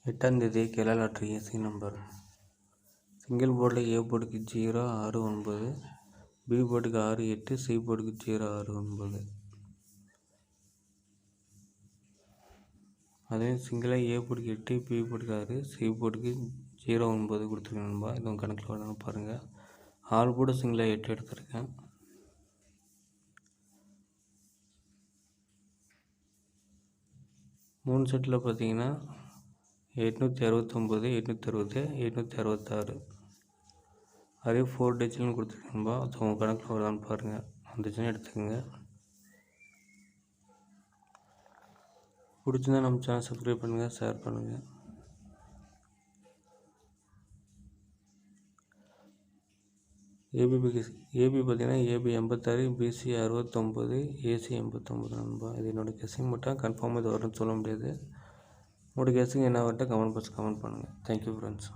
8ஆம் தேதி Kerala lottery AC number. Single போர்டில் ஏ போர்டுக்கு 069, பி போர்டுக்கு 68, சி போர்டுக்கு 069. அதே சிங்கிளாக ஏ போர்டுக்கு 8, பி போர்டுக்கு 6, சி போர்டுக்கு 09 கொடுத்துருக்கேன் நண்பா. இதுவும் கணக்கில் வரணும் பாருங்கள். ஆல் போர்டு சிங்கிளாக 8 எடுத்திருக்கேன். மூணு செட்டில் பார்த்தீங்கன்னா 869, 860, 866. அதே 4 டிஜிட்னு கொடுத்துருக்கேன்பா. ஸோ உங்கள் கணக்கில் வருதான்னு பாருங்கள். வந்துச்சுன்னா எடுத்துக்கோங்க. பிடிச்சிருந்தா நம்ம சேனல் சப்ஸ்கிரைப் பண்ணுங்கள், ஷேர் பண்ணுங்கள். ஏபி பார்த்தீங்கன்னா ஏபி 86, பிசி 69, ஏசி 89 நண்பா. இது என்னோடய கெஸ்ஸிங் மட்டும், கன்ஃபார்மாக இது வரும்னு சொல்ல முடியாது. உங்களோட கெஸ்ஸிங் என்ன வரட்டும் கமெண்ட் பாக்ஸ் கமெண்ட் பண்ணுங்கள். Thank you friends.